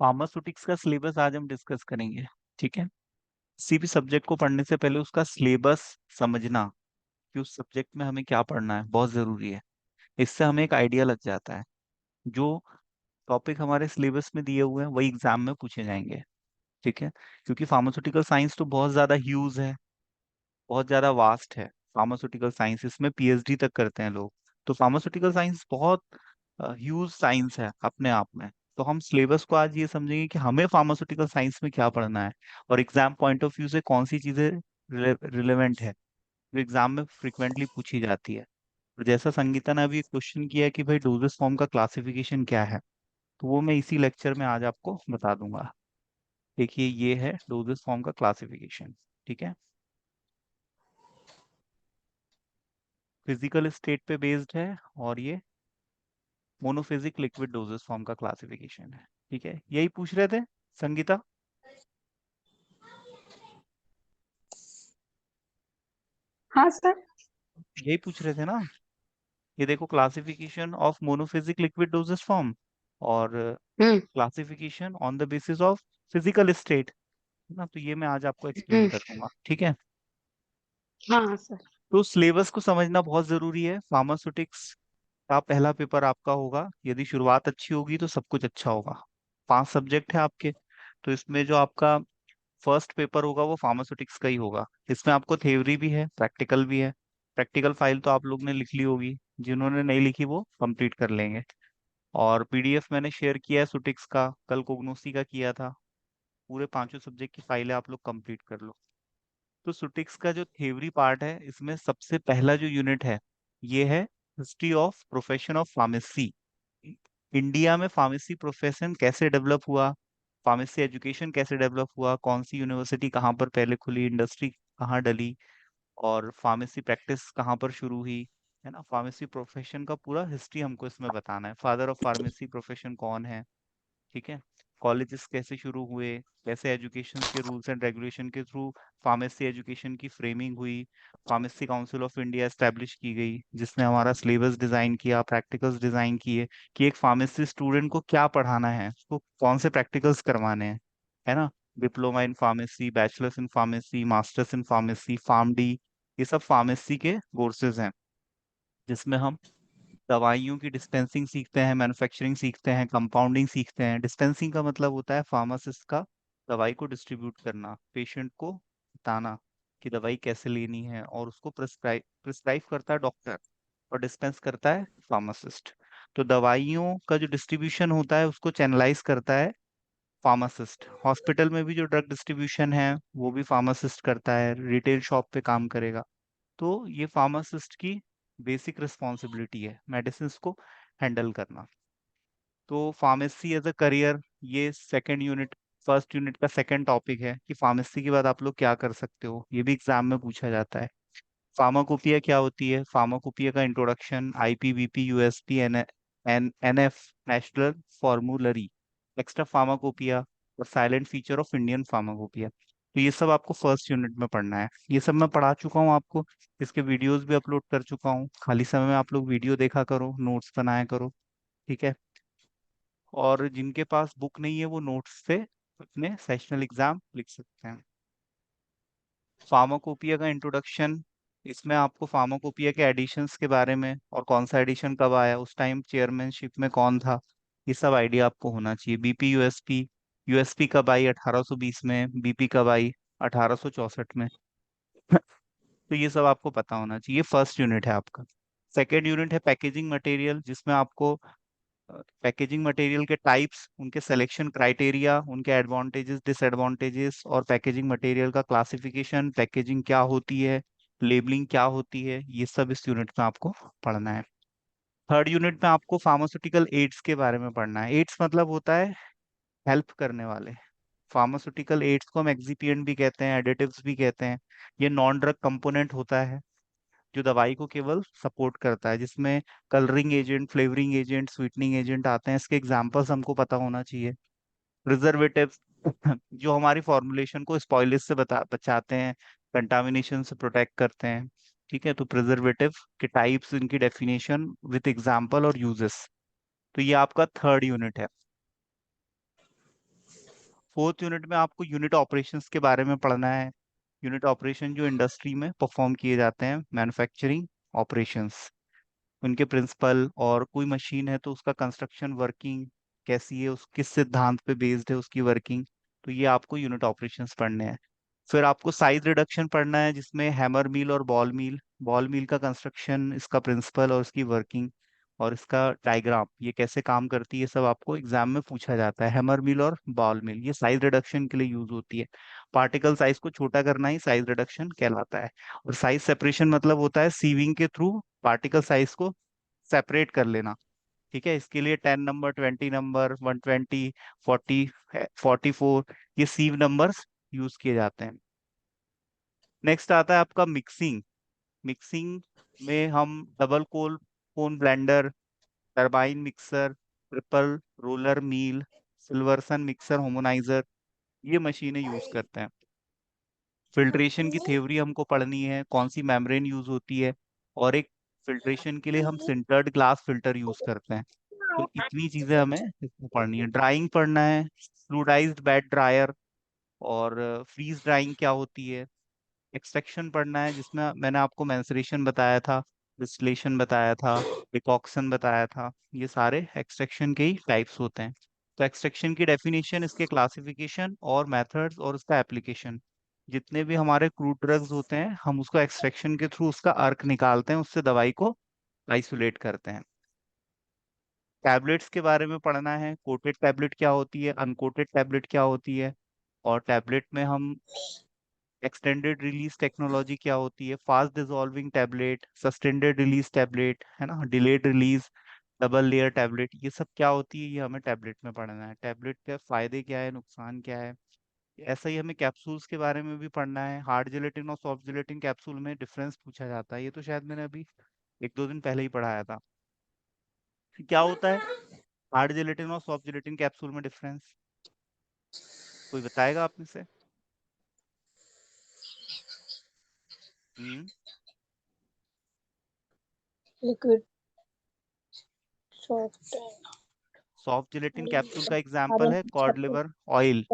Pharmaceutics का syllabus आज हम डिस्कस करेंगे। ठीक है। किसी भी सब्जेक्ट को पढ़ने से पहले उसका सिलेबस समझना कि उस सब्जेक्ट में हमें क्या पढ़ना है बहुत जरूरी है। इससे हमें एक आइडिया लग जाता है। जो टॉपिक हमारे सिलेबस में दिए हुए हैं वही एग्जाम में पूछे जाएंगे। ठीक है। क्योंकि फार्मास्यूटिकल साइंस तो बहुत ज्यादा ह्यूज है, बहुत ज्यादा वास्ट है। फार्मास्यूटिकल साइंस इसमें पीएचडी तक करते हैं लोग। तो फार्मास्यूटिकल साइंस बहुत ह्यूज साइंस है अपने आप में। तो हम सिलेबस को आज ये समझेंगे कि हमें फार्मास्यूटिकल साइंस में क्या पढ़ना है और एग्जाम पॉइंट ऑफ व्यू से कौन सी चीजें रिलेवेंट है जो एग्जाम में फ्रिक्वेंटली पूछी जाती है। तो जैसा संगीता ने अभी क्वेश्चन किया कि भाई डोजेस फॉर्म का क्लासिफिकेशन क्या है, तो वो मैं इसी लेक्चर में आज आपको बता दूंगा। देखिए ये है डोजेस फॉर्म का क्लासिफिकेशन। ठीक है। फिजिकल स्टेट पे बेस्ड है और ये मोनोफिजिक लिक्विड डोजेस फॉर्म का क्लासिफिकेशन है। ठीक है, यही पूछ रहे थे संगीता? हाँ सर। यही पूछ रहे थे ना? ये देखो, classification of monophasic liquid dosage form और hmm. Classification on the basis of physical state, है ना? तो ये मैं आज आपको एक्सप्लेन हम्म। कर दूंगा। ठीक है। हाँ सर। तो सिलेबस को समझना बहुत जरूरी है। फार्मास्यूटिक्स का पहला पेपर आपका होगा, यदि शुरुआत अच्छी होगी तो सब कुछ अच्छा होगा। 5 सब्जेक्ट है आपके, तो इसमें जो आपका फर्स्ट पेपर होगा वो फार्मास्यूटिक्स का ही होगा। इसमें आपको थ्योरी भी है, प्रैक्टिकल भी है। प्रैक्टिकल फाइल तो आप लोग ने लिख ली होगी, जिन्होंने नहीं लिखी वो कंप्लीट कर लेंगे। और पीडीएफ मैंने शेयर किया है सुटिक्स का, कल कोग्नोसी का किया था। पूरे 5 सब्जेक्ट की फाइलें आप लोग कंप्लीट कर लो। तो सुटिक्स का जो थ्योरी पार्ट है, इसमें सबसे पहला जो यूनिट है ये है history of profession of pharmacy. India में फार्मेसी प्रोफेशन कैसे डेवलप हुआ, फार्मेसी एजुकेशन कैसे डेवलप हुआ, कौन सी यूनिवर्सिटी कहाँ पर पहले खुली, इंडस्ट्री कहाँ डली, और फार्मेसी प्रैक्टिस कहाँ पर शुरू हुई, है ना? फार्मेसी प्रोफेशन का पूरा हिस्ट्री हमको इसमें बताना है। फादर ऑफ फार्मेसी प्रोफेशन कौन है, ठीक है? कॉलेजेस कैसे शुरू हुए, कैसे एजुकेशन के रूल्स एंड रेगुलेशन के थ्रू फार्मेसी एजुकेशन की फ्रेमिंग हुई, pharmacy council of India establish की गई जिसने हमारा सिलेबस डिजाइन किया, प्रैक्टिकल्स डिजाइन किए कि एक फार्मेसी स्टूडेंट को क्या पढ़ाना है, उसको कौन से प्रैक्टिकल्स करवाने हैं, है ना? Diploma in pharmacy, bachelors in pharmacy, masters in pharmacy, pharm D, ये सब फार्मेसी के कोर्सेज हैं जिसमें हम दवाइयों की डिस्पेंसिंग सीखते हैं, मैन्युफैक्चरिंग सीखते हैं, कंपाउंडिंग सीखते हैं। डिस्पेंसिंग का मतलब होता है फार्मासिस्ट का दवाई को डिस्ट्रीब्यूट करना, पेशेंट को बताना कि दवाई कैसे लेनी है, और उसको प्रिस्क्राइब प्रिस्क्राइब करता है डॉक्टर और डिस्पेंस करता है फार्मासिस्ट। तो दवाइयों का जो डिस्ट्रीब्यूशन होता है उसको चैनलाइज करता है फार्मासिस्ट। हॉस्पिटल में भी जो ड्रग डिस्ट्रीब्यूशन है वो भी फार्मासिस्ट करता है, रिटेल शॉप पे काम करेगा। तो ये फार्मासिस्ट की बेसिक रिस्पॉन्सिबिलिटी है, मेडिसिन को हैंडल करना। तो फार्मेसी एज अ करियर, ये सेकंड यूनिट, फर्स्ट यूनिट का सेकंड टॉपिक है कि फार्मेसी के बाद आप लोग क्या कर सकते हो। ये भी एग्जाम में पूछा जाता है। फार्माकोपिया क्या होती है, फार्माकोपिया का introduction, IP BP, USP, N NF, national formulary, extra pharmacopoeia और silent feature of Indian pharmacopoeia. तो ये सब आपको फर्स्ट यूनिट में पढ़ना है। ये सब मैं पढ़ा चुका हूँ आपको, इसके वीडियोस भी अपलोड कर चुका हूँ। खाली समय में आप लोग वीडियो देखा करो, नोट्स बनाया करो। ठीक है। और जिनके पास बुक नहीं है वो नोट्स से अपने सेशनल एग्जाम लिख सकते हैं। फार्माकोपिया का इंट्रोडक्शन, इसमें आपको फार्माकोपिया के एडिशंस के बारे में और कौन सा एडिशन कब आया, उस टाइम चेयरमैनशिप में कौन था, ये सब आइडिया आपको होना चाहिए। बीपी यूएसपी, यूएसपी कब आई 1820 में, बीपी कब आई 1864 में। तो ये सब आपको पता होना चाहिए। फर्स्ट यूनिट है आपका। सेकेंड यूनिट है पैकेजिंग मटेरियल, जिसमें आपको पैकेजिंग मटेरियल के टाइप्स, उनके सिलेक्शन क्राइटेरिया, उनके एडवांटेजेस डिसएडवांटेजेस और पैकेजिंग मटेरियल का क्लासिफिकेशन, पैकेजिंग क्या होती है, लेबलिंग क्या होती है, ये सब इस यूनिट में आपको पढ़ना है। थर्ड यूनिट में आपको फार्मास्यूटिकल एड्स के बारे में पढ़ना है। एड्स मतलब होता है हेल्प करने वाले। फार्मास्यूटिकल एड्स को हम एक्सिपिएंट भी कहते हैं, एडिटिव्स भी कहते हैं। ये नॉन ड्रग कंपोनेंट होता है जो दवाई को केवल सपोर्ट करता है, जिसमें colouring agent, flavouring agent, sweetening agent आते हैं। इसके एग्जांपल्स हमको पता होना चाहिए। प्रिजर्वेटिव जो हमारी फॉर्मुलेशन को स्पॉइलेज से बचाते हैं, कंटामिनेशन से प्रोटेक्ट करते हैं। ठीक है। तो प्रिजर्वेटिव के टाइप्स, इनकी डेफिनेशन विथ एग्जांपल और यूजेस। तो ये आपका थर्ड यूनिट है। फोर्थ यूनिट में आपको यूनिट ऑपरेशंस के बारे में पढ़ना है। यूनिट ऑपरेशन जो इंडस्ट्री में परफॉर्म किए जाते हैं, मैन्युफैक्चरिंग ऑपरेशंस, उनके प्रिंसिपल, और कोई मशीन है तो उसका कंस्ट्रक्शन वर्किंग कैसी है, उस किस सिद्धांत पे बेस्ड है उसकी वर्किंग। तो ये आपको यूनिट ऑपरेशंस पढ़ने हैं। फिर आपको साइज रिडक्शन पढ़ना है, जिसमें हैमर मिल और बॉल मिल का कंस्ट्रक्शन, इसका प्रिंसिपल और इसकी वर्किंग और इसका डायग्राम, ये कैसे काम करती है, सब आपको एग्जाम में पूछा जाता है। हैमर मिल और बॉल मिल ये साइज रिडक्शन के लिए यूज होती है। पार्टिकल साइज को छोटा करना ही साइज रिडक्शन कहलाता है। और साइज सेपरेशन मतलब होता है सीविंग के थ्रू पार्टिकल साइज को सेपरेट कर लेना। ठीक है, इसके लिए 10 नंबर, 20 नंबर, 120, 40, 44, ये सीव नंबर्स यूज किए जाते हैं। नेक्स्ट आता है आपका मिक्सिंग। मिक्सिंग में हम double cone cone blender, turbine mixer, triple roller mill, Silverson mixer homogenizer, ये मशीनें यूज करते हैं। फिल्ट्रेशन की थ्योरी हमको पढ़नी है, कौन सी मेम्ब्रेन यूज होती है, और एक फिल्ट्रेशन के लिए हम सिंटर्ड ग्लास फिल्टर यूज करते हैं। तो इतनी चीजें हमें इसमें पढ़नी है। ड्राइंग पढ़ना है, फ्लूइडाइज्ड बेड ड्रायर, और फ्रीज ड्राइंग क्या होती है। एक्सट्रैक्शन पढ़ना है, जिसमें मैंने आपको मेंसुरेशन बताया था, डिस्टिलेशन बताया था, डिकॉक्शन बताया था, ये सारे एक्सट्रैक्शन के ही टाइप्स होते हैं। तो एक्सट्रैक्शन की डेफिनेशन, इसके क्लासिफिकेशन और मेथड्स और उसका एप्लीकेशन। जितने भी हमारे क्रूड ड्रग्स होते हैं, हम उसको एक्सट्रैक्शन के थ्रू उसका अर्क निकालते हैं, उससे दवाई को आइसोलेट करते हैं। टैबलेट्स के बारे में पढ़ना है, कोटेड टैबलेट क्या होती है, अनकोटेड टैबलेट क्या होती है, और टैबलेट में हम एक्सटेंडेड रिलीज टेक्नोलॉजी क्या होती है, fast dissolving tablet, sustained release tablet है ना, delayed release, double layer tablet, ये सब क्या होती है, ये हमें टैबलेट में पढ़ना है। टैबलेट के फायदे क्या है, नुकसान क्या है। ऐसा ही हमें कैप्सूल्स के बारे में भी पढ़ना है। हार्ड जिलेटिन और सॉफ्ट जिलेटिन कैप्सूल में डिफरेंस पूछा जाता है, ये तो शायद मैंने अभी 1-2 दिन पहले ही पढ़ाया था। क्या होता है हार्ड जिलेटिन और सॉफ्ट जिलेटिन कैप्सूल में डिफरेंस, कोई बताएगा आप में से? Hmm. Liquid soft soft gelatin capsule का एग्जांपल आयरन है कॉड छत लिवर ऑयल,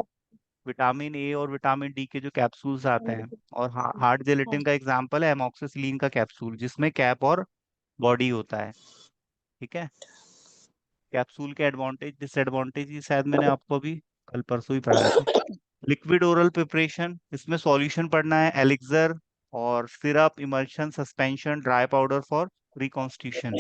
विटामिन ए और विटामिन डी के जो कैप्सूल्स आते हैं। और हार्ड जिलेटिन का एग्जांपल है एमोक्सिसिलिन का कैप्सूल, जिसमें कैप और बॉडी होता है। ठीक है, कैप्सूल के एडवांटेज डिसएडवांटेज ये शायद मैंने आपको अभी कल परसों ही पढ़ाए थे। लिक्विड ओरल प्रिपरेशन, इसमें सॉल्यूशन पढ़ना है, एलिक्सर और syrup, emulsion, suspension, dry powder for reconstitution.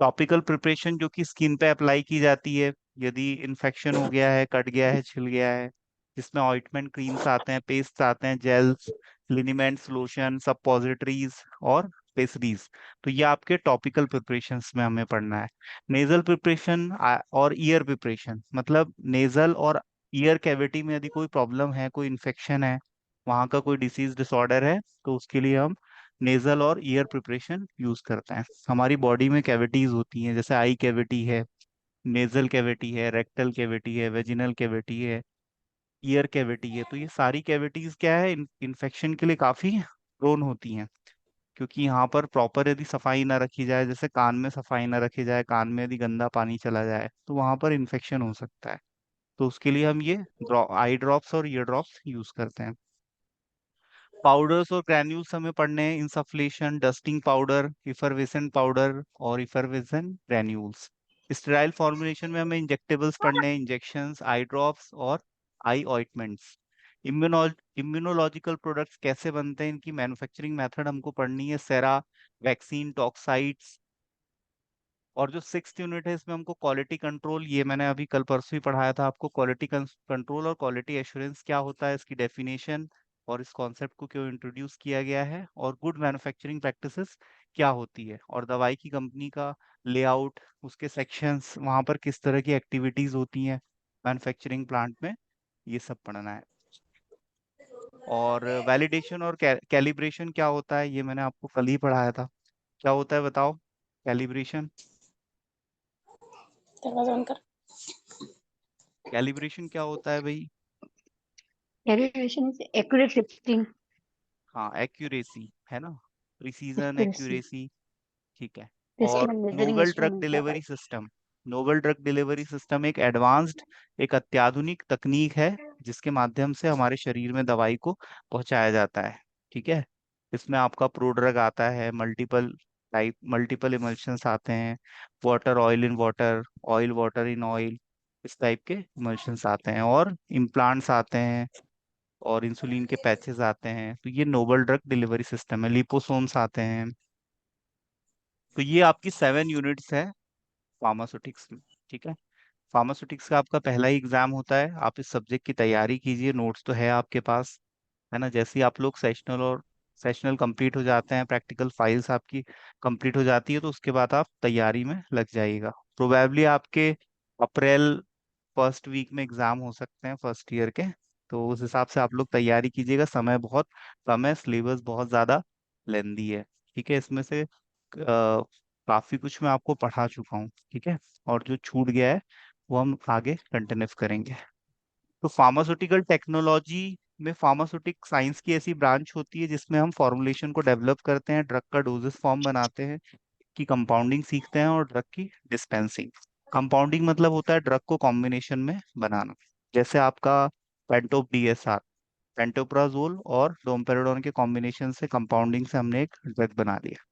Topical preparation जो कि स्किन पे अप्लाई की जाती है, यदि इन्फेक्शन हो गया है, कट गया है, छिल गया है, जिसमें ऑइंटमेंट, क्रीम्स आते हैं, पेस्ट आते हैं, जेल्स, लिनीमेंट्स, लोशन, सपोजिटरीज और पेस्ट्रीज। तो ये आपके टॉपिकल प्रिपरेशंस में हमें पढ़ना है। नेजल प्रिपरेशन और ईयर प्रिपरेशन, मतलब नेजल और ईयर कैविटी में यदि कोई प्रॉब्लम है, कोई इन्फेक्शन है, वहाँ का कोई डिसीज डिसऑर्डर है, तो उसके लिए हम नेजल और ईयर प्रिपरेशन यूज करते हैं। हमारी बॉडी में कैविटीज होती हैं, जैसे आई कैविटी है, नेजल कैविटी है, रेक्टल कैविटी है, वेजिनल कैविटी है, ईयर कैविटी है। तो ये सारी कैविटीज क्या है, इन्फेक्शन के लिए काफी प्रोन होती हैं, क्योंकि यहाँ पर प्रॉपर यदि सफाई ना रखी जाए, जैसे कान में सफाई ना रखी जाए, कान में यदि गंदा पानी चला जाए, तो वहां पर इन्फेक्शन हो सकता है। तो उसके लिए हम ये आई ड्रॉप्स और ईयर ड्रॉप्स यूज करते हैं। पाउडर्स और ग्रैन्यूल्स हमें पढ़ने हैं, insufflation, dusting powder, effervescent powder और इफरवेसेंट ग्रैन्यूल्स। स्टेराइल फॉर्मुलेशन में हमें इंजेक्टेबल्स पढ़ने हैं, इंजेक्शंस, आई ड्रॉप्स और आई ऑइंटमेंट्स। इम्यूनोलॉजिकल प्रोडक्ट्स कैसे बनते हैं, इनकी मैन्युफैक्चरिंग मेथड हमको पढ़नी है, सेरा, वैक्सीन, टॉक्साइड्स। और जो 6th यूनिट है, इसमें हमको क्वालिटी कंट्रोल, ये मैंने अभी कल परसों ही पढ़ाया था आपको, क्वालिटी कंट्रोल और क्वालिटी एश्योरेंस क्या होता है, इसकी डेफिनेशन और इस कॉन्सेप्ट को क्यों इंट्रोड्यूस किया गया है, और गुड मैन्युफैक्चरिंग प्रैक्टिसेस क्या होती है, और दवाई की कंपनी का लेआउट, उसके सेक्शंस, वहाँ पर किस तरह की एक्टिविटीज होती हैं मैन्युफैक्चरिंग प्लांट में, ये सब पढ़ना है। और वैलिडेशन और कैलिब्रेशन क्या होता है, ये मैंने आपको कल ही पढ़ाया था। क्या होता है बताओ, कैलिब्रेशन? दरवाजा बंद कर। कैलिब्रेशन क्या होता है भाई? Derivation is accurate shifting हाँ, एक्यूरेसी है ना, प्रिसीजन, accuracy. एक्यूरेसी। ठीक है। और Decimal measuring novel drug instrument delivery system, novel drug delivery system एक एडवांस्ड, एक अत्याधुनिक तकनीक है, जिसके माध्यम से हमारे शरीर में दवाई को पहुंचाया जाता है। ठीक है। इसमें आपका प्रोड्रग आता है, मल्टीपल इमल्शंस आते हैं, water oil in water, oil water in oil, इस टाइप के इमल्शंस आते हैं, और इम्प्लांट्स आते हैं, और इंसुलिन के पैचेस आते हैं। तो ये नोबल ड्रग डिलीवरी सिस्टम है। लिपोसोम्स आते हैं। तो ये आपकी 7 यूनिट्स है फार्मास्यूटिक्स में। ठीक है। फार्मास्यूटिक्स का आपका पहला ही एग्जाम होता है। आप इस सब्जेक्ट की तैयारी कीजिए, नोट्स तो है आपके पास, है ना। जैसे ही आप लोग सेशनल कंप्लीट हो जाते हैं, प्रैक्टिकल फाइल्स आपकी कंप्लीट हो जाती है, तो उसके बाद आप तैयारी में लग जाइएगा। प्रोबेबली आपके अप्रैल फर्स्ट वीक में एग्जाम हो सकते हैं फर्स्ट ईयर के। तो उस हिसाब से आप लोग तैयारी कीजिएगा। समय बहुत कम है, सिलेबस बहुत ज़्यादा लेंदी है। ठीक है। इसमें से काफ़ी कुछ मैं आपको पढ़ा चुका हूँ। ठीक है। और जो छूट गया है वो हम आगे कंटिन्यू करेंगे। तो फार्मास्यूटिकल टेक्नोलॉजी में फार्मास्यूटिक साइंस की ऐसी ब्रांच होती है जिसमें हम फॉर्मुलेशन को डेवलप करते हैं, ड्रग का डोजेस फॉर्म बनाते हैं, की कंपाउंडिंग सीखते हैं, और ड्रग की डिस्पेंसिंग। कंपाउंडिंग मतलब होता है ड्रग को कॉम्बिनेशन में बनाना। जैसे आपका पेंटोप डीएसआर, पेंटोप्राजोल और डोमपेराडोन के कॉम्बिनेशन से, कंपाउंडिंग से हमने एक ड्रग बना लिया।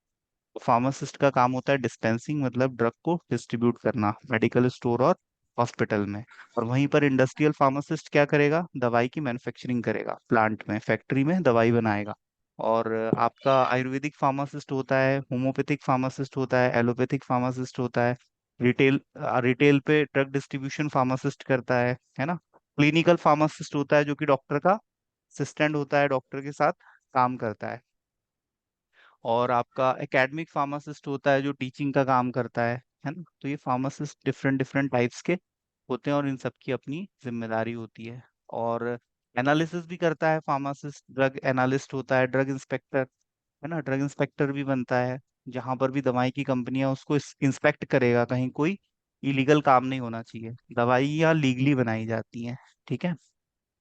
फार्मासिस्ट का काम होता है डिस्पेंसिंग, मतलब ड्रग को डिस्ट्रीब्यूट करना मेडिकल स्टोर और हॉस्पिटल में। और वहीं पर इंडस्ट्रियल फार्मासिस्ट क्या करेगा? दवाई की मैन्युफैक्चरिंग करेगा, प्लांट में, फैक्ट्री में दवाई बनाएगा। और आपका आयुर्वेदिक फार्मासिस्ट होता है, होम्योपैथिक फार्मासिस्ट होता है, एलोपैथिक फार्मासिस्ट होता है। रिटेल रिटेल पे ड्रग डिस्ट्रीब्यूशन फार्मासिस्ट करता है ना। क्लिनिकल फार्मासिस्ट होता है जो कि डॉक्टर का असिस्टेंट होता है, डॉक्टर के साथ काम करता और आपका एकेडमिक फार्मासिस्ट होता है जो टीचिंग का काम करता है ना। तो ये फार्मासिस्ट डिफरेंट डिफरेंट टाइप्स के होते हैं और इन सबकी अपनी जिम्मेदारी होती है। और एनालिसिस भी करता है फार्मासिस्ट, ड्रग एनालिस्ट होता है, ड्रग इंस्पेक्टर, है ना। ड्रग इंस्पेक्टर भी बनता है, जहां पर भी दवाई की कंपनियां उसको इंस्पेक्ट करेगा, कहीं कोई इलीगल काम नहीं होना चाहिए। दवाइयाँ लीगली बनाई जाती हैं। ठीक है।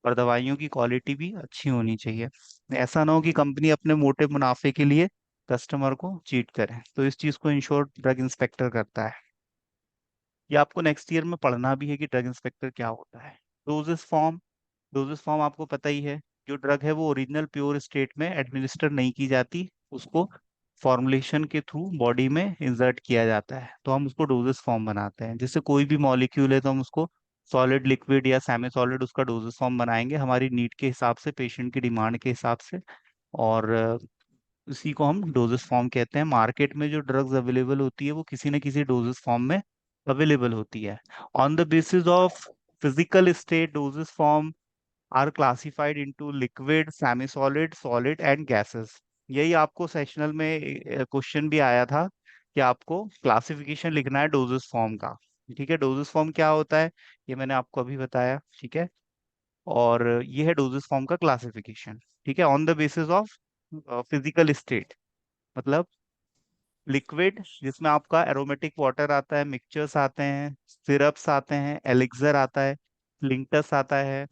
और दवाइयों की क्वालिटी भी अच्छी होनी चाहिए। ऐसा ना हो कि कंपनी अपने मोटे मुनाफे के लिए कस्टमर को चीट करे। तो इस चीज को इंश्योर ड्रग इंस्पेक्टर करता है। ये आपको नेक्स्ट ईयर में पढ़ना भी है कि ड्रग इंस्पेक्टर क्या होता है। डोजेस फॉर्म आपको पता ही है। जो ड्रग है वो ओरिजिनल प्योर स्टेट में एडमिनिस्टर नहीं की जाती, उसको फॉर्मुलेशन के थ्रू बॉडी में इंसर्ट किया जाता है, तो हम उसको डोजेस फॉर्म बनाते हैं। जैसे कोई भी मॉलिक्यूल है तो हम उसको सॉलिड, लिक्विड या सेमी सॉलिड उसका डोजेस फॉर्म बनाएंगे, हमारी नीड के हिसाब से, पेशेंट की डिमांड के हिसाब से। और उसी को हम डोजेस फॉर्म कहते हैं। मार्केट में जो ड्रग्स अवेलेबल होती है वो किसी न किसी डोजेस फॉर्म में अवेलेबल होती है। On the basis of physical state, dosage forms are classified into liquid, semi solid, solid and gases. यही आपको सेशनल में क्वेश्चन भी आया था कि आपको क्लासिफिकेशन लिखना है डोजेस फॉर्म का। ठीक है। डोजेस फॉर्म क्या होता है ये मैंने आपको अभी बताया। ठीक है। और ये है डोजेस फॉर्म का क्लासिफिकेशन। ठीक है। On the basis of physical state, मतलब लिक्विड जिसमें आपका एरोमेटिक वाटर आता है, मिक्सचर्स आते हैं, सिरप्स आते हैं, एलिक्सर आता है, लिंकटस आता है,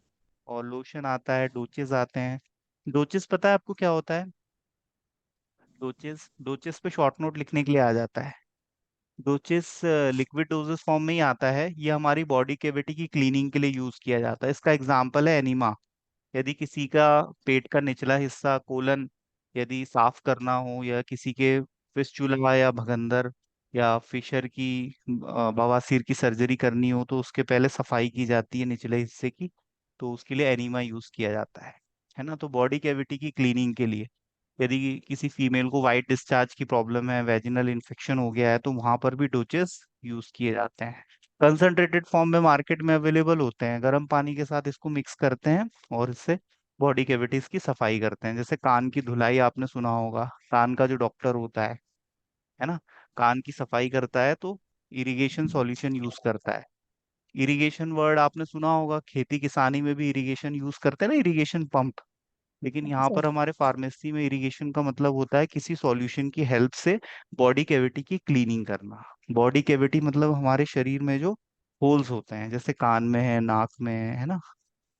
और लोशन आता है, डोचेस आते हैं। डोचेस पता है आपको क्या होता है? डोचेस डोचेस पे शॉर्ट नोट लिखने के लिए आ जाता है। डोचेस लिक्विड डोजेस फॉर्म में ही आता है। ये हमारी बॉडी कैविटी की क्लीनिंग के लिए यूज किया जाता है। इसका एग्जांपल है एनीमा। यदि किसी का पेट का निचला हिस्सा, कोलन, यदि साफ करना हो, या किसी के फिस्चुला या भगंदर या फिशर की बवासीर की सर्जरी करनी हो, तो उसके पहले सफाई की जाती है निचले हिस्से की। तो उसके लिए एनीमा यूज किया जाता है ना। तो बॉडी कैविटी की क्लीनिंग के लिए, यदि किसी फीमेल को वाइट डिस्चार्ज की प्रॉब्लम है, वेजिनल इन्फेक्शन हो गया है, तो वहां पर भी डोचेस यूज किए जाते हैं। कंसंट्रेटेड फॉर्म में मार्केट में अवेलेबल होते हैं। गर्म पानी के साथ इसको मिक्स करते हैं और इससे बॉडी कैविटीज की सफाई करते हैं। जैसे कान की धुलाई आपने सुना होगा, कान का जो डॉक्टर होता है ना, कान की सफाई करता है तो इरिगेशन सॉल्यूशन यूज करता है। इरिगेशन वर्ड आपने सुना होगा, खेती किसानी में भी इरिगेशन यूज करते हैं ना, इरिगेशन पंप। लेकिन यहाँ सर। पर हमारे फार्मेसी में इरिगेशन का मतलब होता है किसी सॉल्यूशन की हेल्प से बॉडी कैविटी की क्लीनिंग करना। बॉडी कैविटी मतलब हमारे शरीर में जो होल्स होते हैं, जैसे कान में है, नाक में है ना,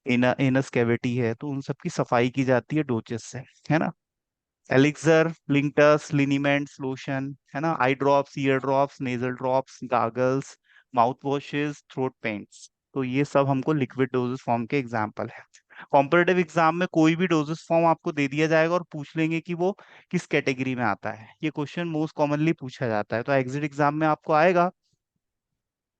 एनस कैविटी है, तो उन सब की सफाई की जाती है डोचेस से, है ना। एलिक्सर, लिंक्टस, लिनीमेंट्स, लोशन, है ना, eye drops, ear drops, nasal drops, gargles, mouth washes, throat paints, तो ये सब हमको लिक्विड डोजेस फॉर्म के एग्जाम्पल है। कॉम्पिटेटिव एग्जाम में कोई भी डोजेस फॉर्म आपको दे दिया जाएगा और पूछ लेंगे कि वो किस कैटेगरी में आता है। ये क्वेश्चन मोस्ट कॉमनली पूछा जाता है, तो एग्जिट एग्जाम में आपको आएगा।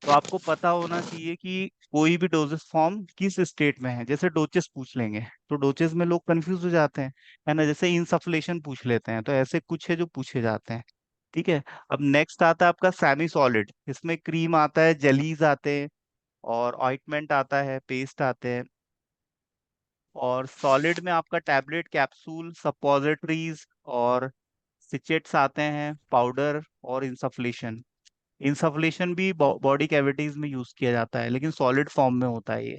तो आपको पता होना चाहिए कि कोई भी डोजेस फॉर्म किस स्टेट में है। जैसे डोचेस पूछ लेंगे तो डोचेस में लोग कंफ्यूज हो जाते हैं, है ना। जैसे इंसफलेशन पूछ लेते हैं, तो ऐसे कुछ है जो पूछे जाते हैं। ठीक है। अब नेक्स्ट आता है आपका सेमी सॉलिड। इसमें क्रीम आता है, जेलीज आते हैं, और ऑइंटमेंट आता है, पेस्ट आते हैं। और सॉलिड में आपका टैबलेट, कैप्सूल, सपोजिटरीज और सिचेट्स आते हैं, पाउडर और इंसफलेशन। इंसफलेशन भी बॉडी कैविटीज में यूज किया जाता है, लेकिन सॉलिड फॉर्म में होता है ये।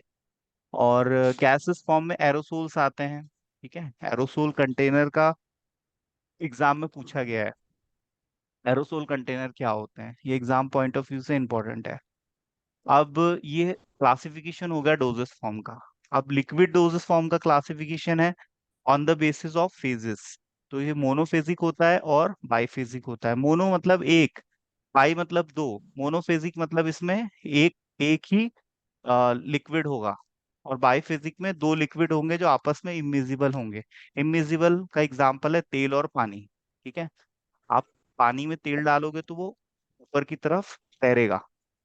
और गैसेस फॉर्म में एरोसोल्स आते हैं। ठीक है, एरोसोल कंटेनर का एग्जाम में पूछा गया है। एरोसोल कंटेनर क्या होते हैं, ये एग्जाम पॉइंट ऑफ व्यू से इंपॉर्टेंट है। अब ये क्लासिफिकेशन हो गया डोजेस फॉर्म का। अब लिक्विड डोजेस फॉर्म का क्लासिफिकेशन है on the basis of phases. तो ये मोनोफेजिक होता है और बाइफेजिक होता है। मोनो मतलब एक, बाई मतलब दो, मोनोफेजिक मतलब इसमें एक एक ही लिक्विड होगा, और बाइफेजिक में दो लिक्विड होंगे जो आपस में इमिजिबल होंगे। इमिजिबल का एग्जांपल है तेल और पानी। ठीक है। आप पानी में तेल डालोगे तो वो ऊपर की तरफ तैरेगा,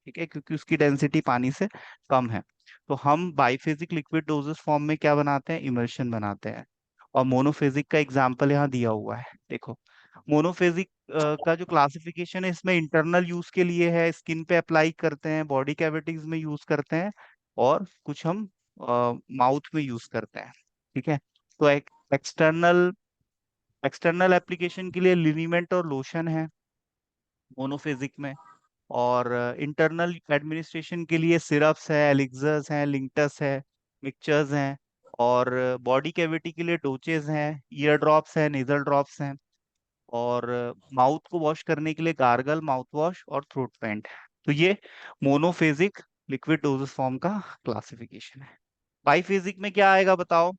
ठीक है, क्योंकि उसकी डेंसिटी पानी से कम है। तो हम बाइफेजिक लिक्विड डोजेस फॉर्म में क्या बनाते हैं, इमल्शन बनाते हैं। और मोनोफेजिक का एग्जांपल यहाँ दिया हुआ है, देखो। मोनोफेजिक का जो क्लासिफिकेशन है, इसमें इंटरनल यूज के लिए है, स्किन पे अप्लाई करते हैं, बॉडी कैविटीज में यूज करते हैं, और कुछ हम माउथ में यूज करते हैं। ठीक है। तो एक एक्सटर्नल एक्सटर्नल एप्लीकेशन के लिए लिनीमेंट और लोशन है मोनोफेजिक में। और इंटरनल एडमिनिस्ट्रेशन के लिए सिरप्स है, एलिक्सर्स हैं, लिंक्टस है, मिक्सचर्स हैं। और बॉडी कैविटी के लिए डोचेज हैं, ईयर ड्रॉप्स हैं, नेजल ड्रॉप्स हैं। और माउथ को वॉश करने के लिए गार्गल, माउथ वॉश और थ्रोट पेंट। तो ये मोनोफेजिक लिक्विड डोजेस फॉर्म का क्लासिफिकेशन है। बाइफेजिक में क्या आएगा बताओ।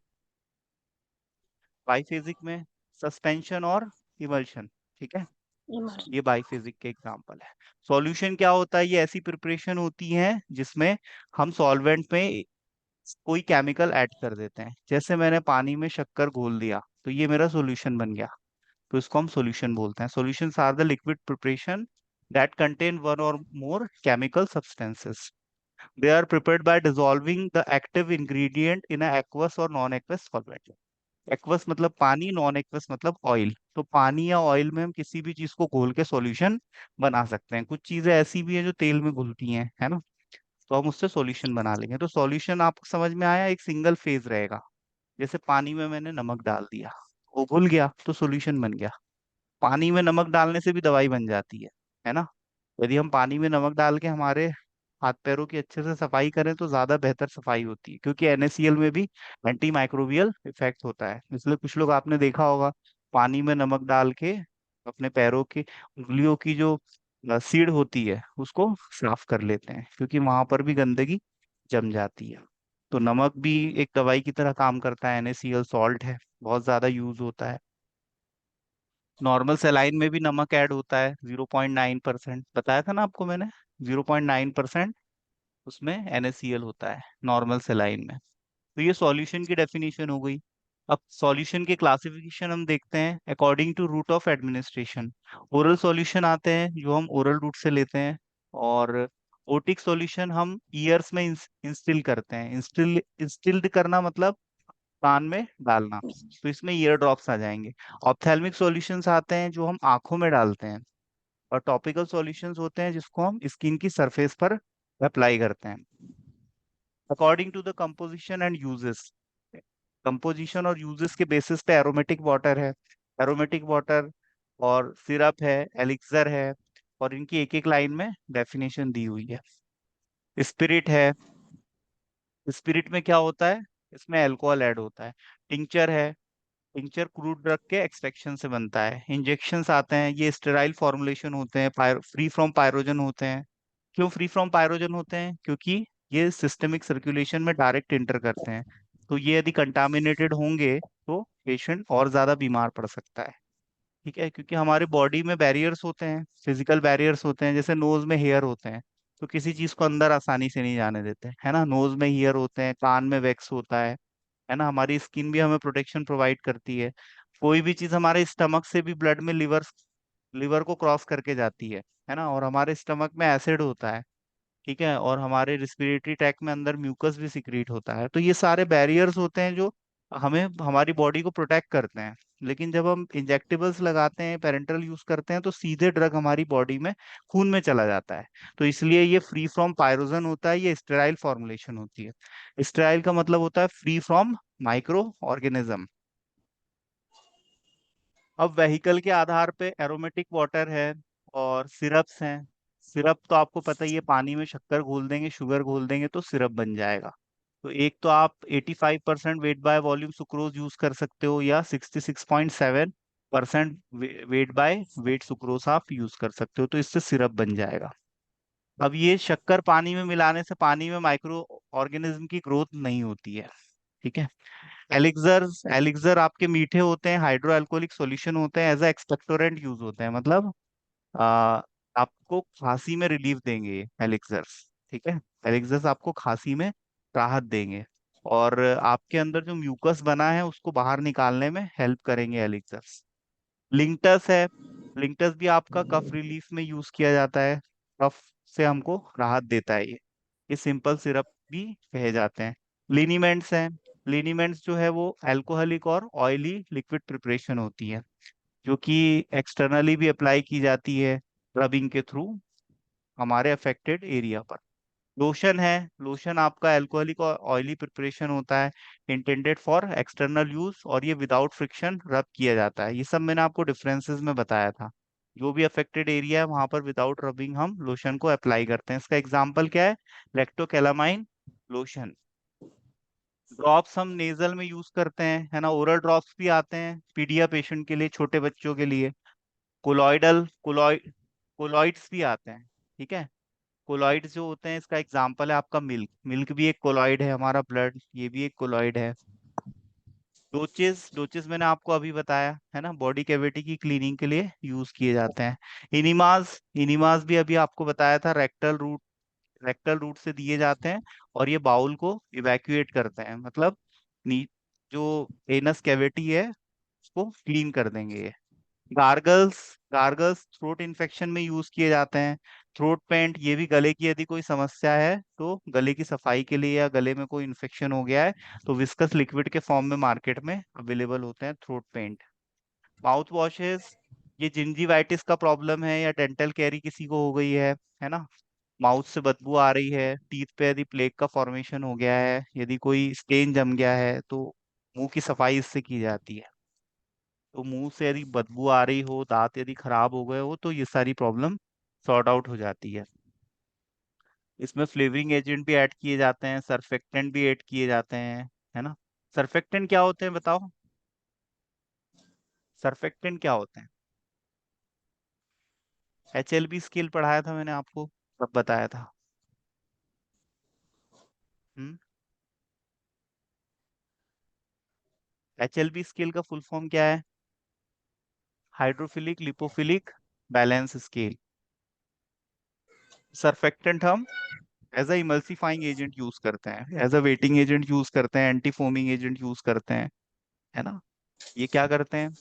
बाइफेजिक में सस्पेंशन और इमल्शन। ठीक है, इमर्शन। ये बाइफिजिक के एग्जांपल है। सॉल्यूशन क्या होता है, ये ऐसी प्रिपरेशन होती है जिसमें हम सॉल्वेंट में कोई केमिकल ऐड कर देते हैं। जैसे मैंने पानी में शक्कर घोल दिया तो ये मेरा सॉल्यूशन बन गया, तो इसको हम सॉल्यूशन बोलते हैं। Solutions are the liquid preparation that contain one or more chemical substances. They are prepared by dissolving the active ingredient in a aqueous or non aqueous solvent. Aqueous मतलब पानी, नॉन एक्वस मतलब oil. तो पानी या oil में हम किसी भी चीज को घोल के सॉल्यूशन बना सकते हैं। कुछ चीजें ऐसी भी हैं जो तेल में घुलती हैं, है ना, तो हम उससे सॉल्यूशन बना लेंगे। तो सॉल्यूशन आपको समझ में आया, एक सिंगल फेज रहेगा। जैसे पानी में मैंने नमक डाल दिया, वो घुल गया तो सॉल्यूशन बन गया। पानी में नमक डालने से भी दवाई बन जाती है ना। यदि हम पानी में नमक डाल के हमारे हाथ पैरों की अच्छे से सफाई करें तो ज्यादा बेहतर सफाई होती है, क्योंकि NaCl में भी एंटी माइक्रोबियल इफेक्ट होता है। इसलिए कुछ लोग आपने देखा होगा पानी में नमक डाल के अपने पैरों की उंगलियों की जो सीड़ होती है उसको साफ कर लेते हैं, क्योंकि वहां पर भी गंदगी जम जाती है। तो नमक भी एक दवाई की तरह काम करता है। NaCl सॉल्ट है, बहुत ज्यादा यूज होता है। नॉर्मल सेलाइन में भी नमक ऐड होता है, 0.9%, बताया था ना आपको मैंने। 0.9% उसमें NaCl होता है नॉर्मल सेलाइन में। तो ये सॉल्यूशन की डेफिनेशन हो गई। अब सॉल्यूशन के क्लासिफिकेशन हम देखते हैं according to route of administration. Oral solution आते हैं जो हम ओरल रूट से लेते हैं, और ओटिक सॉल्यूशन हम ईयर्स में इंस्टिल करते हैं। इंस्टिल्ड करना मतलब कान में डालना, तो इसमें ईयर ड्रॉप्स आ जाएंगे। ऑप्थेल्मिक सॉल्यूशंस आते हैं जो हम आंखों में डालते हैं। और टॉपिकल सॉल्यूशंस होते हैं जिसको हम स्किन की सरफेस पर अप्लाई करते हैं। According to the composition and uses, composition और यूजेस के बेसिस पे एरोमेटिक वाटर है, एरोमेटिक वाटर, और सिरप है, एलिक्सर है, और इनकी एक एक लाइन में डेफिनेशन दी हुई है। स्पिरिट है, स्पिरिट में क्या होता है, इसमें अल्कोहल ऐड होता है। टिंचर है, टिंचर क्रूड ड्रग के एक्सट्रैक्शन से बनता है। इंजेक्शंस आते हैं, ये स्टेराइल फॉर्मुलेशन होते हैं, फ्री फ्रॉम पायरोजन होते हैं। क्यों फ्री फ्रॉम पायरोजन होते हैं, क्योंकि ये सिस्टमिक सर्कुलेशन में डायरेक्ट इंटर करते हैं। तो ये यदि कंटामिनेटेड होंगे तो पेशेंट और ज्यादा बीमार पड़ सकता है। ठीक है, क्योंकि हमारे बॉडी में बैरियर्स होते हैं, फिजिकल बैरियर्स होते हैं, जैसे नोज में हेयर होते हैं, तो किसी चीज को अंदर आसानी से नहीं जाने देते, है ना। नोज में ईयर होते हैं, कान में वैक्स होता है ना। हमारी स्किन भी हमें प्रोटेक्शन प्रोवाइड करती है। कोई भी चीज हमारे स्टमक से भी ब्लड में लिवर लिवर को क्रॉस करके जाती है ना। और हमारे स्टमक में एसिड होता है, ठीक है। और हमारे रिस्पिरेटरी ट्रैक्ट में अंदर म्यूकस भी सिक्रीट होता है। तो ये सारे बैरियर्स होते हैं जो हमें हमारी बॉडी को प्रोटेक्ट करते हैं। लेकिन जब हम इंजेक्टेबल्स लगाते हैं, पेरेंटल यूज करते हैं, तो सीधे ड्रग हमारी बॉडी में खून में चला जाता है। तो इसलिए ये फ्री फ्रॉम पायरोजन होता है, ये स्टेराइल फॉर्मुलेशन होती है। स्टेराइल का मतलब होता है फ्री फ्रॉम माइक्रो ऑर्गेनिज्म। अब व्हीकल के आधार पे एरोमेटिक वाटर है और सिरप्स हैं। सिरप तो आपको पता ही है, पानी में शक्कर घोल देंगे, शुगर घोल देंगे तो सिरप बन जाएगा। तो एक तो आप 85% weight by volume sucrose use कर सकते हो, या 66.7% वेट बाय वेट सुक्रोज आप यूज कर सकते हो, तो इससे सिरप बन जाएगा। अब ये शक्कर पानी में मिलाने से पानी में माइक्रो ऑर्गेनिज्म की ग्रोथ नहीं होती है, ठीक है। एलिक्सर आपके मीठे होते हैं, हाइड्रो अल्कोहलिक सॉल्यूशन होते हैं, एज अ एक्सपेक्टोरेंट यूज होते हैं। मतलब आ, आपको खांसी में रिलीफ देंगे ये एलिक्सर्स, ठीक है। एलिक्सर्स आपको खांसी में राहत देंगे, और आपके अंदर जो म्यूकस बना है उसको बाहर निकालने में हेल्प करेंगे एलिक्सर्स। लिंकटस है। लिंकटस भी आपका कफ रिलीफ में यूज किया जाता है। कफ से हमको राहत देता है ये सिंपल सिरप भी कहे जाते हैं। लिनीमेंट्स हैं। लिनीमेंट्स जो है वो अल्कोहलिक और ऑयली लिक्विड प्रिपरेशन होती है, जो कि एक्सटर्नली भी अप्लाई की जाती है रबिंग के थ्रू हमारे अफेक्टेड एरिया पर। लोशन है। लोशन आपका अल्कोहलिक और ऑयली प्रिपरेशन होता है, इंटेंडेड फॉर एक्सटर्नल यूज, और ये विदाउट फ्रिक्शन रब किया जाता है। ये सब मैंने आपको डिफरेंसेस में बताया था। जो भी अफेक्टेड एरिया है वहां पर विदाउट रबिंग हम लोशन को अप्लाई करते हैं। इसका एग्जांपल क्या है? लैक्टोकैलामाइन लोशन। ड्रॉप्स हम नेजल में यूज करते हैं, है ना। ओरल ड्रॉप्स भी आते हैं पीडिया पेशेंट के लिए, छोटे बच्चों के लिए। कोलॉइडल कोलॉइड्स भी आते हैं, ठीक है। कोलॉइड्स जो होते हैं, इसका एग्जांपल है आपका मिल्क। मिल्क भी एक कोलॉइड है, हमारा ब्लड ये भी एक कोलॉइड है। डोचेस डोचेस मैंने आपको अभी बताया, है ना, बॉडी कैविटी की क्लीनिंग के लिए यूज किए जाते हैं। इनिमास इनिमास भी अभी आपको बताया था, रेक्टल रूट से दिए जाते हैं, और ये बाउल को इवैक्यूएट करते हैं। मतलब नी जो एनस कैविटी है उसको क्लीन कर देंगे ये। गार्गल्स गार्गल्स थ्रोट इन्फेक्शन में यूज किए जाते हैं। थ्रोट पेंट, ये भी गले की यदि कोई समस्या है तो गले की सफाई के लिए, या गले में कोई इन्फेक्शन हो गया है तो विस्कस लिक्विड के फॉर्म में मार्केट में अवेलेबल होते हैं थ्रोट पेंट। माउथ वॉशेस, ये जिंजीवाइटिस का प्रॉब्लम है या डेंटल कैरी किसी को हो गई है ना। माउथ से बदबू आ रही है, टीथ पे यदि प्लेक का फॉर्मेशन हो गया है, यदि कोई स्टेन जम गया है, तो मुंह की सफाई इससे की जाती है। तो मुंह से यदि बदबू आ रही हो, दांत यदि खराब हो गए हो, तो ये सारी प्रॉब्लम सॉर्ट आउट हो जाती है। इसमें फ्लेवरिंग एजेंट भी ऐड किए जाते हैं, सरफेक्टेंट भी ऐड किए जाते हैं, है ना। सरफेक्टेंट क्या होते हैं बताओ? सरफेक्टेंट क्या होते हैं? HLB स्केल पढ़ाया था मैंने आपको, कब बताया था? हम्म। HLB स्केल का फुल फॉर्म क्या है? Hydrophilic lipophilic balance scale. Surfactant हम as a emulsifying agent use करते हैं, as a wetting agent use करते हैं, एंटी फोमिंग एजेंट यूज करते हैं, है ना। ये क्या करते हैं?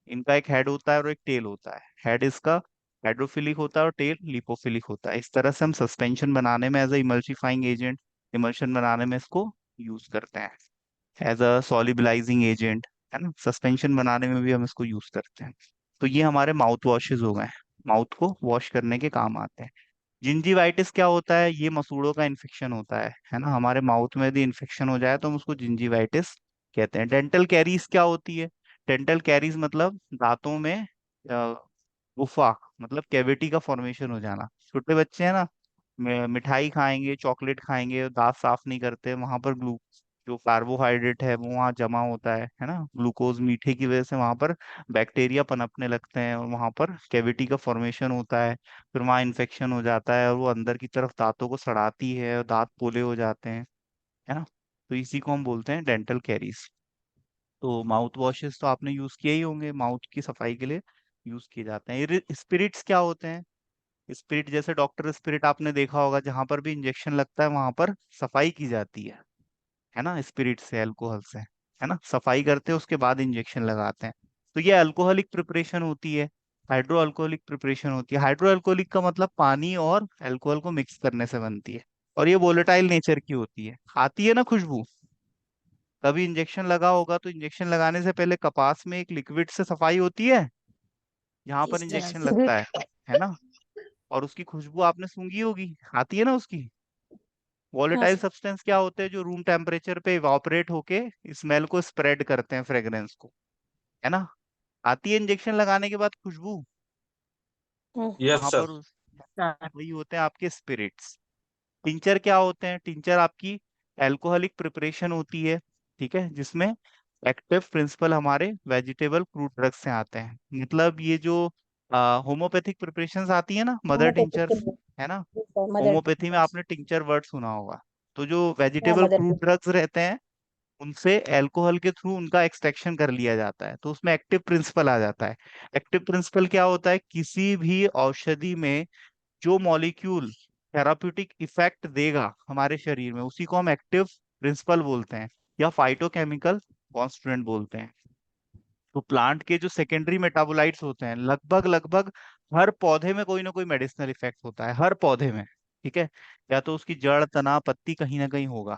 इनका एक हेड होता है और एक टेल होता है। हेड इसका हाइड्रोफिलिक होता है और टेल लिपोफिलिक होता है। इस तरह से हम सस्पेंशन बनाने में as a emulsifying agent, emulsion बनाने में इसको यूज करते हैं। एज अ सॉलिबलाइजिंग एजेंट, है ना, सस्पेंशन बनाने में भी हम इसको यूज करते हैं। तो ये हमारे माउथ वॉशेज हो गए, माउथ को वॉश करने के काम आते हैं। जिंजीवाइटिस क्या होता है? ये मसूड़ों का इन्फेक्शन होता है ना। हमारे माउथ में यदि इन्फेक्शन हो जाए तो हम उसको जिंजीवाइटिस कहते हैं। डेंटल कैरीज क्या होती है? डेंटल कैरीज मतलब दांतों में गुफा, मतलब कैविटी का फॉर्मेशन हो जाना। छोटे बच्चे हैं ना, मिठाई खाएंगे, चॉकलेट खाएंगे, दांत साफ नहीं करते, वहां पर जो कार्बोहाइड्रेट है वो वहाँ जमा होता है ना। ग्लूकोज मीठे की वजह से वहां पर बैक्टीरिया पनपने लगते हैं, और वहां पर कैविटी का फॉर्मेशन होता है। फिर वहाँ इन्फेक्शन हो जाता है, और वो अंदर की तरफ दांतों को सड़ाती है और दांत पोले हो जाते हैं, है ना। तो इसी को हम बोलते हैं डेंटल कैरीज। तो माउथ वॉशेस तो आपने यूज किए ही होंगे, माउथ की सफाई के लिए यूज किए जाते हैं। स्पिरिट्स क्या होते हैं? स्पिरिट जैसे डॉक्टर स्पिरिट आपने देखा होगा, जहां पर भी इंजेक्शन लगता है वहां पर सफाई की जाती है ना, स्पिरिट से, अल्कोहल से, है ना, सफाई करते हैं उसके बाद इंजेक्शन लगाते हैं। तो ये अल्कोहलिक प्रिपरेशन होती है। हाइड्रो अल्कोहलिक प्रिपरेशन होती है। हाइड्रो अल्कोहलिक का मतलब पानी और अल्कोहल को मिक्स करने से बनती है, और ये वोलेटाइल नेचर की होती है। आती है ना खुशबू? कभी इंजेक्शन लगा होगा तो इंजेक्शन लगाने से पहले कपास में एक लिक्विड से सफाई होती है, जहां पर इस तरह इंजेक्शन से। लगता है ना, और उसकी खुशबू आपने सूंघी होगी, आती है ना उसकी। हाँ वॉलेटाइल सर। सब्सटेंस क्या होते हैं, जो रूम टेम्परेचर पे इवापोरेट होके स्मेल को स्प्रेड करते हैं, फ्रेग्रेंस को, है ना। आती है इंजेक्शन लगाने के बाद खुशबू, यस वहां सर। पर वही होते हैं आपके स्पिरिट्स। टिंचर क्या होते हैं? टिंचर आपकी एल्कोहलिक प्रिपरेशन होती है, ठीक है, जिसमें एक्टिव प्रिंसिपल हमारे वेजिटेबल फ्रूट ड्रग्स से आते हैं। मतलब ये जो होम्योपैथिक प्रिपरेशंस आती है ना, मदर होम्योपैथिक टिंचर्स, के है ना। मदर होम्योपैथी में टिंचर्स। आपने टिंचर वर्ड सुना होगा। तो जो हाँ vegetable mother fruit tincture. Drugs रहते हैं, उनसे अल्कोहल के थ्रू उनका एक्सट्रैक्शन कर लिया जाता है, तो उसमें एक्टिव प्रिंसिपल आ जाता है। एक्टिव प्रिंसिपल क्या होता है? किसी भी औषधि में जो मॉलिक्यूल थेराप्यूटिक इफेक्ट देगा हमारे शरीर में, उसी को हम एक्टिव प्रिंसिपल बोलते हैं, या फाइटोकेमिकल कॉन्स्टिट्यूएंट बोलते हैं। तो प्लांट के जो सेकेंडरी मेटाबोलाइट्स होते हैं, लगभग लगभग हर पौधे में कोई ना कोई मेडिसिनल इफेक्ट होता है, हर पौधे में, ठीक है। या तो उसकी जड़, तना, पत्ती कहीं ना कहीं होगा।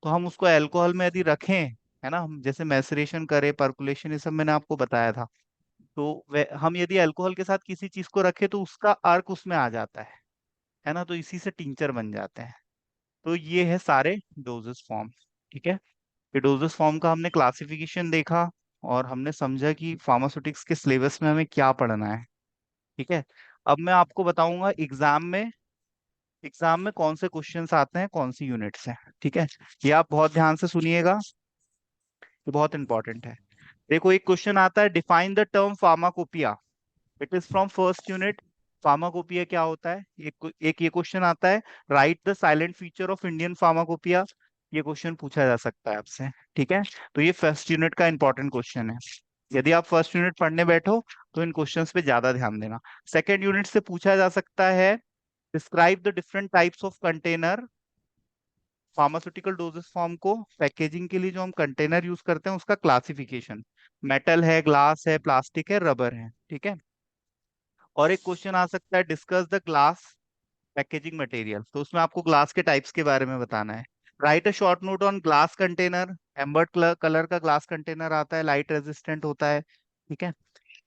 तो हम उसको अल्कोहल में यदि रखें, है ना, हम जैसे मैसरेशन करें, पर्कुलेशन, ये सब मैंने आपको बताया था। तो हम यदि अल्कोहल के साथ किसी चीज को रखें तो उसका अर्क उसमें आ जाता है ना, तो इसी से टिंचर बन जाते हैं। तो ये है सारे डोजेस फॉर्म, ठीक है। ये डोजेस फॉर्म का हमने क्लासिफिकेशन देखा, और हमने समझा कि फार्मास्यूटिक्स के सिलेबस में हमें क्या पढ़ना है, ठीक है। अब मैं आपको बताऊंगा एग्जाम में कौन से क्वेश्चंस आते हैं, कौन सी यूनिट्स हैं, ठीक है। ये आप बहुत ध्यान से सुनिएगा, ये बहुत इंपॉर्टेंट है। देखो, एक क्वेश्चन आता है, define the term pharmacopoeia. It is from first unit. Pharmacopoeia क्या होता है? एक ये क्वेश्चन आता है, right the silent feature of Indian pharmacopoeia. ये क्वेश्चन पूछा जा सकता है आपसे, ठीक है। तो ये फर्स्ट यूनिट का इंपॉर्टेंट क्वेश्चन है। यदि आप फर्स्ट यूनिट पढ़ने बैठो तो इन क्वेश्चंस पे ज्यादा ध्यान देना। सेकेंड यूनिट से पूछा जा सकता है, describe the different types of container. Pharmaceutical doses form को पैकेजिंग के लिए जो हम कंटेनर यूज करते हैं उसका क्लासिफिकेशन। मेटल है, ग्लास है, प्लास्टिक है, रबर है, ठीक है। और एक क्वेश्चन आ सकता है, discuss the glass packaging material. तो उसमें आपको ग्लास के टाइप्स के बारे में बताना है। Write a short note on glass container. Amber colour का ग्लास कंटेनर आता है, लाइट रेजिस्टेंट होता है, ठीक है।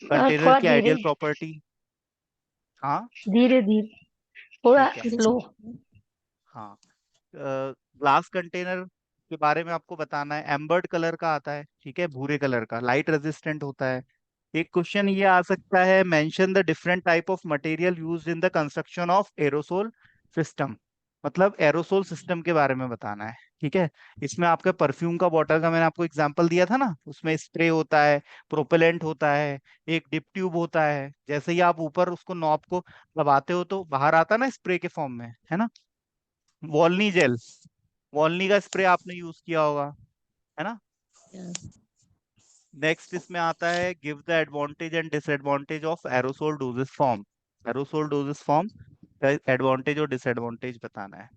कंटेनर थोड़ा की धीरे आइडियल प्रॉपर्टी। हाँ, धीरे धीरे, थोड़ा ठीक है। स्लो। हाँ, ग्लास कंटेनर के बारे में आपको बताना है। एम्बर्ड कलर का आता है, ठीक है, भूरे कलर का, लाइट रेजिस्टेंट होता है। एक क्वेश्चन ये आ सकता है, mention the different type of material used in the construction of aerosol system. मतलब एरोसोल सिस्टम के बारे में बताना है, ठीक है। इसमें आपका परफ्यूम का बॉटल का मैंने आपको एग्जांपल दिया था ना, उसमें स्प्रे होता है, प्रोपेलेंट होता है, एक डिप ट्यूब होता है। जैसे ही आप ऊपर उसको नॉब को दबाते हो तो बाहर आता है ना स्प्रे के फॉर्म में, है ना। वॉलनी जेल, वॉलनी का स्प्रे आपने यूज किया होगा, है ना। नेक्स्ट इसमें आता है, give the advantage and disadvantage of aerosol doses form. Aerosol doses form का एडवांटेज और डिसएडवांटेज बताना है,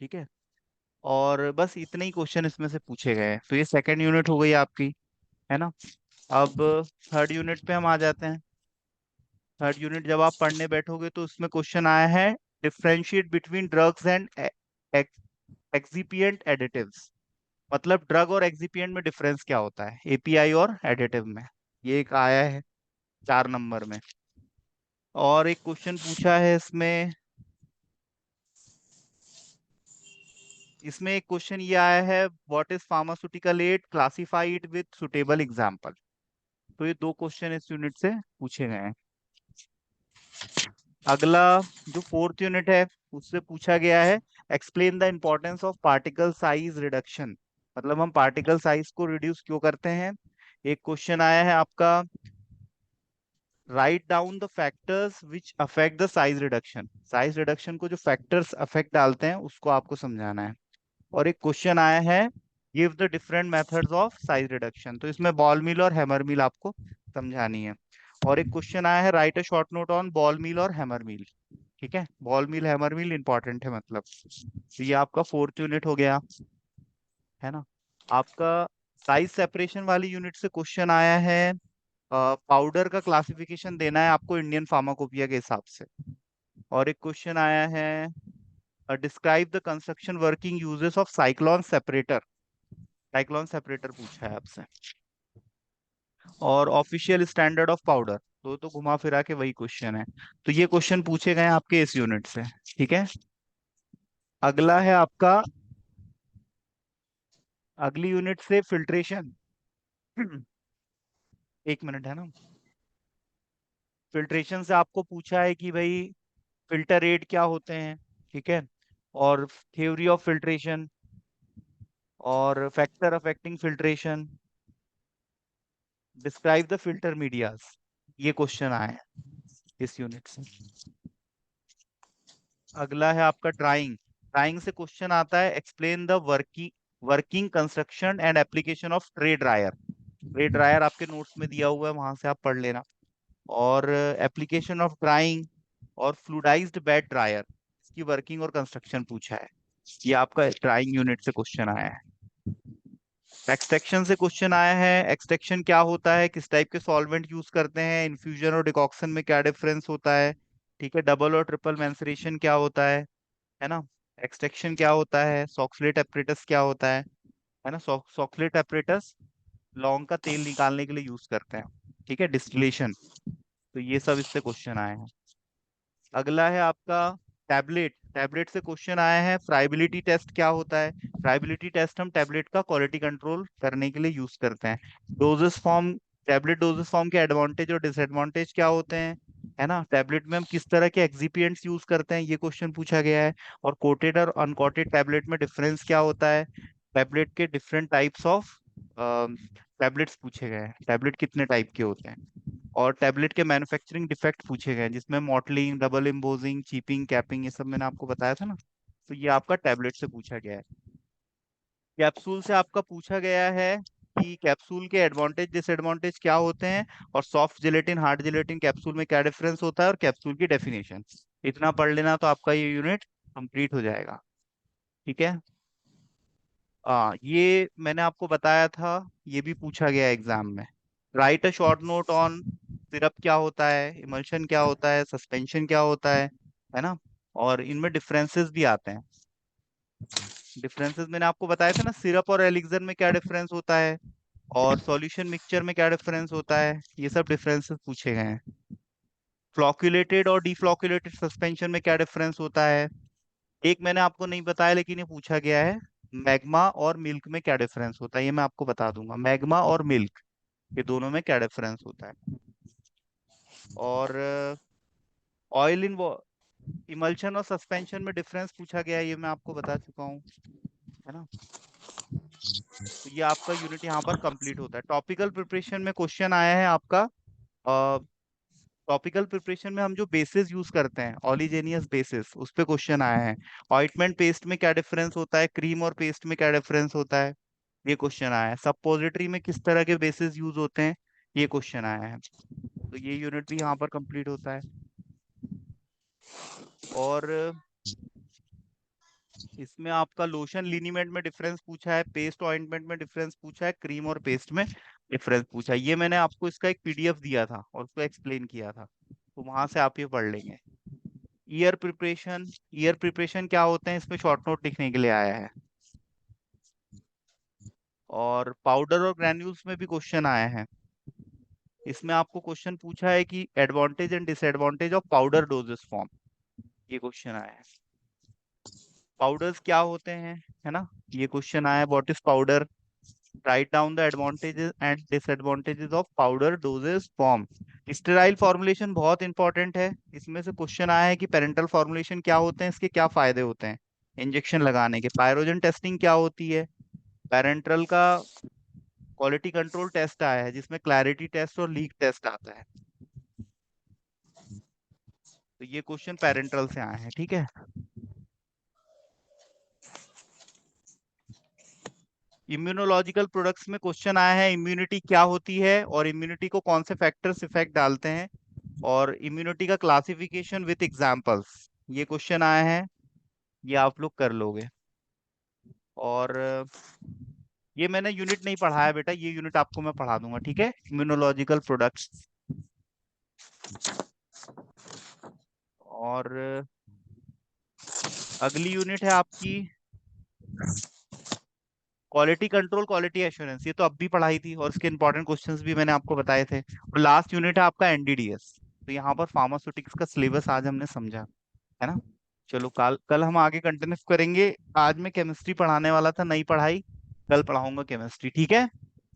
ठीक है। और बस इतने ही क्वेश्चन इसमें से पूछे गए हैं। तो ये सेकंड यूनिट हो गई आपकी, है ना। अब थर्ड यूनिट पे हम आ जाते हैं। थर्ड यूनिट जब आप पढ़ने बैठोगे तो उसमें क्वेश्चन आया है, differentiate between drugs and excipient additives. मतलब ड्रग और एक्सिपिएंट में डिफरेंस क्या होता है, एपीआई और एडिटिव में। ये एक आया है 4 नंबर में। और एक क्वेश्चन पूछा है इसमें, एक क्वेश्चन ये आया है, what is pharmaceutical aid, classify it with suitable example. तो ये दो क्वेश्चन इस यूनिट से पूछे गए हैं। अगला जो फोर्थ यूनिट है, उससे पूछा गया है, explain the importance of particle size reduction. मतलब हम पार्टिकल साइज को रिड्यूस क्यों करते हैं। एक क्वेश्चन आया है आपका, write down the factors which affect the size reduction. Size reduction को जो फैक्टर्स अफेक्ट डालते हैं उसको आपको समझाना है। और एक क्वेश्चन आया है, give the different methods of size reduction. तो इसमें बॉल मिल और हैमर मिल आपको समझानी है। और एक क्वेश्चन आया है, write a short note on ball mill और हैमर मिल। ठीक है, ball mill hammer mill important है मतलब। तो ये आपका फोर्थ यूनिट हो गया, है ना। आपका साइज सेपरेशन वाली यूनिट से क्वेश्चन आया है, पाउडर का क्लासिफिकेशन देना है आपको इंडियन फार्माकोपिया के हिसाब से। और एक क्वेश्चन आया है, describe the construction working uses of cyclone separator. Cyclone separator पूछा है आपसे। और ऑफिशियल स्टैंडर्ड ऑफ पाउडर, तो घुमा फिरा के वही क्वेश्चन है। तो ये क्वेश्चन पूछे गए हैं आपके इस यूनिट से। ठीक है, अगला है आपका, अगली यूनिट से फिल्ट्रेशन। एक मिनट, है ना। फिल्ट्रेशन से आपको पूछा है कि भाई फिल्टर रेट क्या होते हैं, ठीक है, और थ्योरी ऑफ फिल्ट्रेशन और factor affecting filtration, describe the filter medias. ये क्वेश्चन आए हैं इस यूनिट से। अगला है आपका ड्राइंग। ड्राइंग से क्वेश्चन आता है, explain the working working construction and application of tray dryer. Tray dryer आपके नोट्स में दिया हुआ है, वहां से आप पढ़ लेना। और एप्लीकेशन ऑफ ड्राइंग और फ्लूडाइज्ड बेड ड्रायर, इसकी वर्किंग और कंस्ट्रक्शन पूछा है। ये आपका ड्राइंग यूनिट से क्वेश्चन आया है। एक्सट्रैक्शन से क्वेश्चन आया है, एक्सट्रैक्शन क्या होता है, किस टाइप के सॉल्वेंट यूज करते हैं, इन्फ्यूजन और डिकॉक्शन में क्या डिफरेंस होता है, ठीक है, डबल और ट्रिपल मेंसुरेशन क्या होता है ना। एक्सट्रैक्शन क्या होता है, सॉक्सलेट एपरेटस क्या होता है ना। सॉक्सलेट एपरेटस लौंग का तेल निकालने के लिए यूज करते हैं, ठीक है, डिस्टिलेशन। तो ये सब इससे क्वेश्चन आए हैं। अगला है आपका टैबलेट। टैबलेट से क्वेश्चन आया है, फ्राइबिलिटी टेस्ट क्या होता है। फ्राइबिलिटी टेस्ट हम टैबलेट का क्वालिटी कंट्रोल करने के लिए यूज करते हैं। Doses form, tablet doses form के एडवांटेज और डिसएडवांटेज क्या होते हैं, है ना। टैबलेट में हम किस तरह के एक्सिपिएंट्स यूज करते हैं, ये क्वेश्चन पूछा गया है। और कोटेड और अनकोटेड टैबलेट में डिफरेंस क्या होता है। टैबलेट के डिफरेंट टाइप्स ऑफ टैबलेट्स पूछे गए हैं, टैबलेट कितने टाइप के होते हैं। और टैबलेट के मैन्युफैक्चरिंग डिफेक्ट पूछे गए हैं, जिसमें मॉटलिंग, डबल एम्बोजिंग, चीपिंग, कैपिंग, ये सब मैंने आपको बताया था ना। तो ये आपका टैबलेट से पूछा गया है। कैप्सूल से आपका पूछा गया है कि कैप्सूल के एडवांटेज डिसएडवांटेज क्या होते हैं, और soft gelatin hard gelatin capsule में क्या डिफरेंस होता है, और कैप्सूल की डेफिनेशन। इतना पढ़ लेना तो आपका ये यूनिट कंप्लीट हो जाएगा। ठीक है, ये मैंने आपको बताया था, ये भी पूछा गया एग्जाम में। Right a short note on syrup क्या होता है, इमल्शन क्या होता है, सस्पेंशन क्या होता है ना। और इनमें डिफरेंसेस भी आते हैं। डिफरेंसेस मैंने आपको बताया था ना, सिरप और एलिक्सर में क्या डिफरेंस होता है, और सॉल्यूशन मिक्सचर में क्या डिफरेंस होता है, ये सब डिफरेंसेस पूछे गए हैं। फ्लॉक्यूलेटेड और डिफ्लॉक्यूलेटेड सस्पेंशन में क्या डिफरेंस होता है। एक मैंने आपको नहीं बताया लेकिन ये पूछा गया है, मैग्मा और मिल्क में क्या डिफरेंस होता है, ये मैं आपको बता दूंगा, मैग्मा और मिल्क ये दोनों में क्या डिफरेंस होता है। और ऑयल इन इमल्शन और सस्पेंशन में डिफरेंस पूछा गया है, ये मैं आपको बता चुका हूँ, है ना। तो ये आपका यूनिट यहाँ पर कंप्लीट होता है। टॉपिकल प्रिपरेशन में क्वेश्चन आया है आपका, टॉपिकल प्रिपरेशन में हम जो बेसिस यूज करते हैं, ऑलिजेनियस बेसिस, उस पे क्वेश्चन आया है। ऑइंटमेंट पेस्ट में क्या डिफरेंस होता है, क्रीम और पेस्ट में क्या डिफरेंस होता है, ये क्वेश्चन आया है। सपोजिटरी में किस तरह के बेसिस यूज होते हैं, ये क्वेश्चन आया है। तो ये यूनिट भी यहाँ पर कंप्लीट होता है। और इसमें आपका लोशन लिनीमेंट में डिफरेंस पूछा है, पेस्ट ऑइंटमेंट में डिफरेंस पूछा है, क्रीम और पेस्ट में डिफरेंस पूछा है। ये मैंने आपको इसका एक पीडीएफ दिया था और उसको एक्सप्लेन किया था, तो वहां से आप ये पढ़ लेंगे। ईयर प्रिपरेशन, ईयर प्रिपरेशन क्या होते हैं, इसमें शॉर्ट नोट लिखने के लिए आया है। और पाउडर और ग्रैन्यूल्स में भी क्वेश्चन आया है। इसमें आपको क्वेश्चन पूछा है कि advantage and disadvantage of powder doses form, ये क्वेश्चन आया है। पाउडर्स क्या होते हैं, है ना, ये क्वेश्चन आया है। What is powder, write down the advantages and disadvantages of powder doses form. Sterile formulation बहुत इंपॉर्टेंट है, इसमें से क्वेश्चन आया है कि पेरेंटल फॉर्मुलेशन क्या होते हैं, इसके क्या फायदे होते हैं इंजेक्शन लगाने के। पायरोजन टेस्टिंग क्या होती है, पेरेंटल का क्वालिटी कंट्रोल टेस्ट आया है, जिसमें क्लैरिटी टेस्ट और लीक टेस्ट आता है। तो ये क्वेश्चन पेरेंटल से आए हैं, ठीक है। इम्यूनोलॉजिकल प्रोडक्ट्स में क्वेश्चन आया है, इम्यूनिटी क्या होती है और इम्यूनिटी को कौन से फैक्टर्स इफेक्ट डालते हैं, और इम्यूनिटी का क्लासिफिकेशन विथ एग्जांपल्स। ये क्वेश्चन आए हैं, ये आप लोग कर लोगे। और ये मैंने यूनिट नहीं पढ़ाया बेटा, ये यूनिट आपको मैं पढ़ा दूंगा, ठीक है, इम्यूनोलॉजिकल प्रोडक्ट्स। और अगली यूनिट है आपकी क्वालिटी कंट्रोल क्वालिटी एश्योरेंस। ये तो अब भी पढ़ाई थी और इसके इंपॉर्टेंट क्वेश्चंस भी मैंने आपको बताए थे। और लास्ट यूनिट है आपका एनडीडीएस। तो यहाँ पर फार्मास्यूटिक्स का सिलेबस आज हमने समझा, है ना। चलो कल कल हम आगे कंटिन्यू करेंगे। आज मैं केमिस्ट्री पढ़ाने वाला था, नहीं पढ़ाई, कल पढ़ाऊंगा केमिस्ट्री, ठीक है।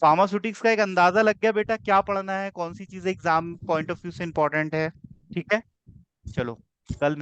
फार्मास्यूटिक्स का एक अंदाजा लग गया बेटा, क्या पढ़ना है, कौन सी चीजें एग्जाम पॉइंट ऑफ व्यू से इंपॉर्टेंट है, ठीक है। चलो कल